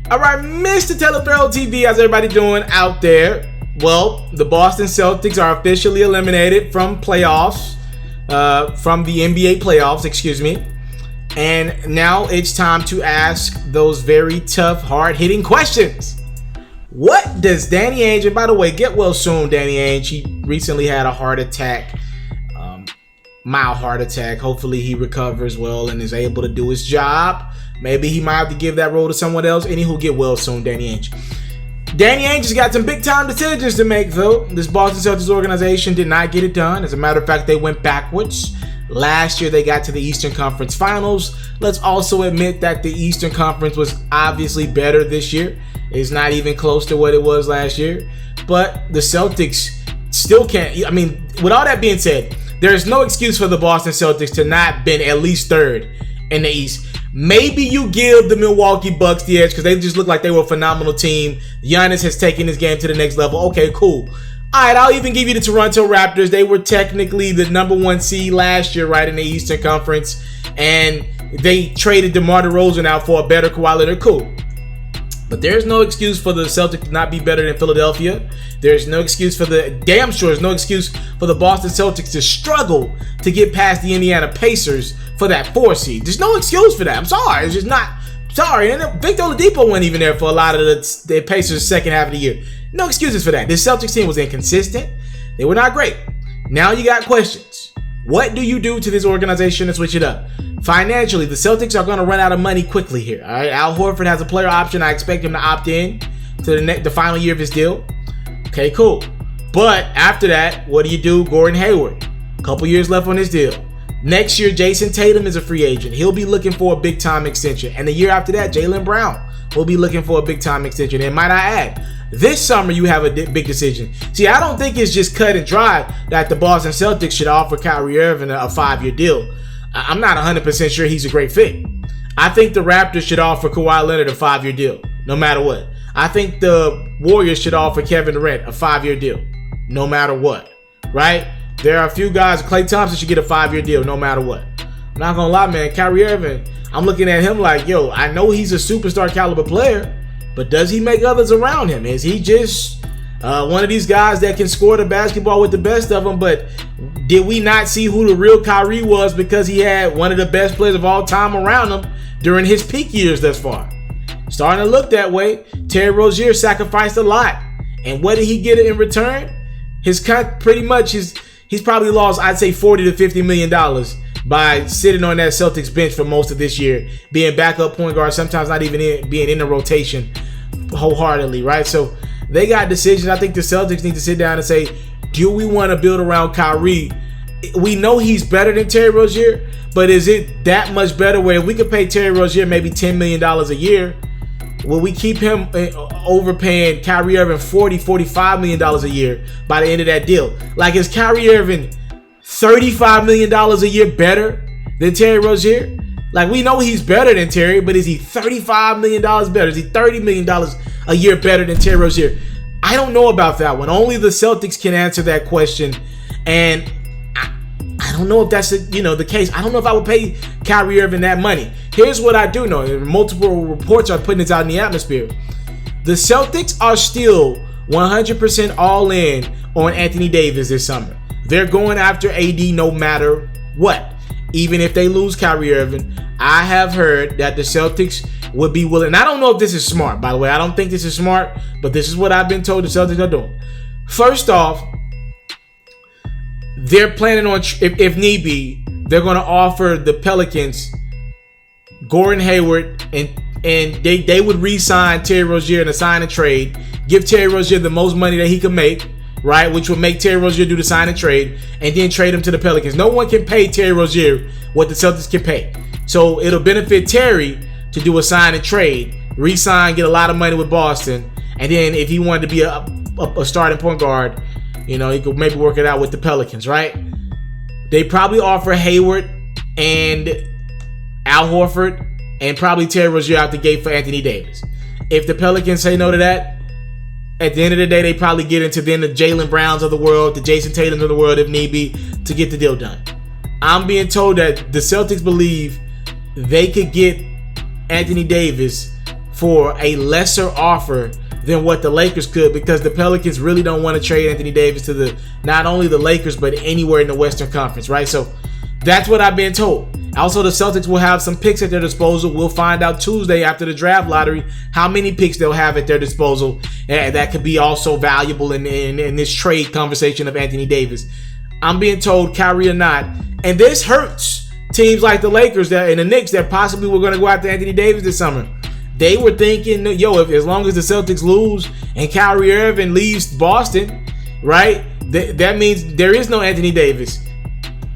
All right, Mr. Taliaferro TV, how's everybody doing out there? Well, the Boston Celtics are officially eliminated from playoffs, from the NBA playoffs, excuse me. And now it's time to ask those very tough, hard-hitting questions. What does Danny Ainge, and by the way, get well soon, Danny Ainge. He recently had a heart attack, mild heart attack. Hopefully he recovers well and is able to do his job. Maybe he might have to give that role to someone else. Anywho, get well soon, Danny Ainge. Danny Ainge has got some big-time decisions to make, though. This Boston Celtics organization did not get it done. As a matter of fact, they went backwards. Last year, they got to the Eastern Conference Finals. Let's also admit that the Eastern Conference was obviously better this year. It's not even close to what it was last year. But the Celtics still can't. I mean, with all that being said, there's no excuse for the Boston Celtics to not been at least third in the East. Maybe you give the Milwaukee Bucks the edge because they just look like they were a phenomenal team. Giannis has taken his game to the next level. Okay, cool. All right, I'll even give you the Toronto Raptors. They were technically the #1 seed last year, right, in the Eastern Conference. And they traded DeMar DeRozan out for a better Kawhi Leonard. Cool. But there's no excuse for the Celtics to not be better than Philadelphia. There's no excuse for there's no excuse for the Boston Celtics to struggle to get past the Indiana Pacers for that 4 seed. There's no excuse for that. I'm sorry. It's just not. Sorry. And Victor Oladipo wasn't even there for a lot of the Pacers' second half of the year. No excuses for that. This Celtics team was inconsistent. They were not great. Now you got questions. What do you do to this organization to switch it up? Financially, the Celtics are going to run out of money quickly here. All right, Al Horford has a player option. I expect him to opt in to the final year of his deal. Okay, cool. But after that, what do? Gordon Hayward, a couple years left on his deal. Next year, Jason Tatum is a free agent. He'll be looking for a big-time extension. And the year after that, Jaylen Brown will be looking for a big-time extension. And might I add, this summer you have a big decision. See, I don't think it's just cut and dry that the Boston Celtics should offer Kyrie Irving a 5-year deal. I'm not 100% sure he's a great fit. I think the Raptors should offer Kawhi Leonard a 5-year deal, no matter what. I think the Warriors should offer Kevin Durant a 5-year deal, no matter what, right? There are a few guys. Klay Thompson should get a 5-year deal, no matter what. I'm not gonna lie, man. Kyrie Irving, I'm looking at him like, yo, I know he's a superstar caliber player, but does he make others around him? Is he just one of these guys that can score the basketball with the best of them? But did we not see who the real Kyrie was because he had one of the best players of all time around him during his peak years thus far? Starting to look that way. Terry Rozier sacrificed a lot. And what did he get in return? He's probably lost, I'd say, $40 to $50 million by sitting on that Celtics bench for most of this year, being backup point guard, sometimes not even being in the rotation wholeheartedly, right? So they got decisions. I think the Celtics need to sit down and say, do we want to build around Kyrie? We know he's better than Terry Rozier, but is it that much better where if we could pay Terry Rozier maybe $10 million a year, will we keep him overpaying Kyrie Irving $45 million a year by the end of that deal? Like, is Kyrie Irving $35 million a year better than Terry Rozier? Like, we know he's better than Terry, but is he $35 million better? Is he $30 million a year better than Terry Rozier? I don't know about that one. Only the Celtics can answer that question. And I don't know if that's the case. I don't know if I would pay Kyrie Irving that money. Here's what I do know. Multiple reports are putting this out in the atmosphere. The Celtics are still 100% all in on Anthony Davis this summer. They're going after AD no matter what. Even if they lose Kyrie Irving, I have heard that the Celtics would be willing. And I don't know if this is smart, by the way. I don't think this is smart, but this is what I've been told the Celtics are doing. First off, they're planning on, if need be, they're going to offer the Pelicans Gordon Hayward, and they would re-sign Terry Rozier in a sign and trade, give Terry Rozier the most money that he could make, right, which would make Terry Rozier do the sign and trade, and then trade him to the Pelicans. No one can pay Terry Rozier what the Celtics can pay. So it'll benefit Terry to do a sign and trade, re-sign, get a lot of money with Boston, and then if he wanted to be a starting point guard, he could maybe work it out with the Pelicans, right? They probably offer Hayward and Al Horford and probably Terry Rozier out the gate for Anthony Davis. If the Pelicans say no to that, at the end of the day, they probably get into then the Jaylen Browns of the world, the Jason Tatums of the world, if need be, to get the deal done. I'm being told that the Celtics believe they could get Anthony Davis for a lesser offer than what the Lakers could, because the Pelicans really don't want to trade Anthony Davis to not only the Lakers but anywhere in the Western Conference, right? So that's what I've been told. Also, the Celtics will have some picks at their disposal. We'll find out Tuesday after the draft lottery how many picks they'll have at their disposal, and that could be also valuable in this trade conversation of Anthony Davis. I'm being told, Kyrie or not, and this hurts teams like the Lakers and the Knicks that possibly were going to go after Anthony Davis this summer. They were thinking, yo, if as long as the Celtics lose and Kyrie Irving leaves Boston, right, that means there is no Anthony Davis.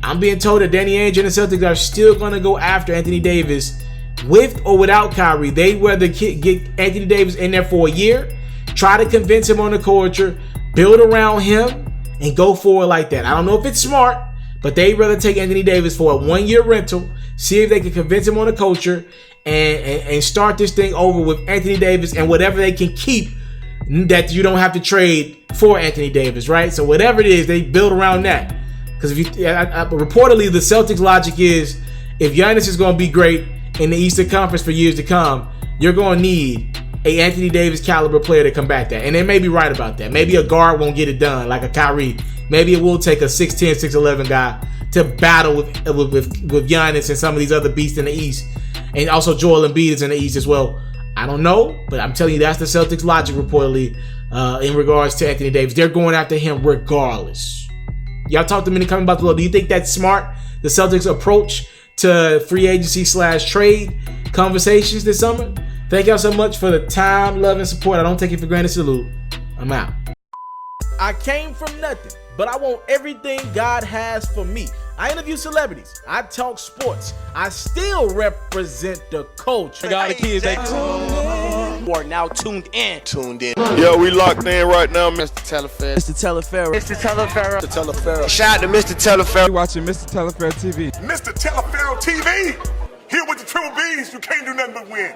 I'm being told that Danny Ainge and the Celtics are still going to go after Anthony Davis with or without Kyrie. They'd rather get Anthony Davis in there for a year, try to convince him on the culture, build around him, and go forward like that. I don't know if it's smart, but they'd rather take Anthony Davis for a 1-year rental, see if they can convince him on the culture, and start this thing over with Anthony Davis and whatever they can keep that you don't have to trade for Anthony Davis, right? So whatever it is, they build around that. Because reportedly, the Celtics' logic is, if Giannis is going to be great in the Eastern Conference for years to come, you're going to need a Anthony Davis caliber player to combat that. And they may be right about that. Maybe a guard won't get it done like a Kyrie. Maybe it will take a 6'10", 6'11" guy to battle with Giannis and some of these other beasts in the East. And also Joel Embiid is in the East as well. I don't know, but I'm telling you, that's the Celtics' logic reportedly in regards to Anthony Davis. They're going after him regardless. Y'all talk to me in the comment box below. Do you think that's smart? The Celtics' approach to free agency / trade conversations this summer? Thank y'all so much for the time, love, and support. I don't take it for granted. Salute. I'm out. I came from nothing, but I want everything God has for me. I interview celebrities. I talk sports. I still represent the culture. I got the kids. You are now tuned in. Yo, we locked in right now, Mr.Taliaferro. Mr.Taliaferro. Mr.Taliaferro. Mr. Shout out to Mr. Taliaferro. You're watching Mr.Taliaferro TV. Mr. Taliaferro TV. Here with the triple B's, you can't do nothing but win.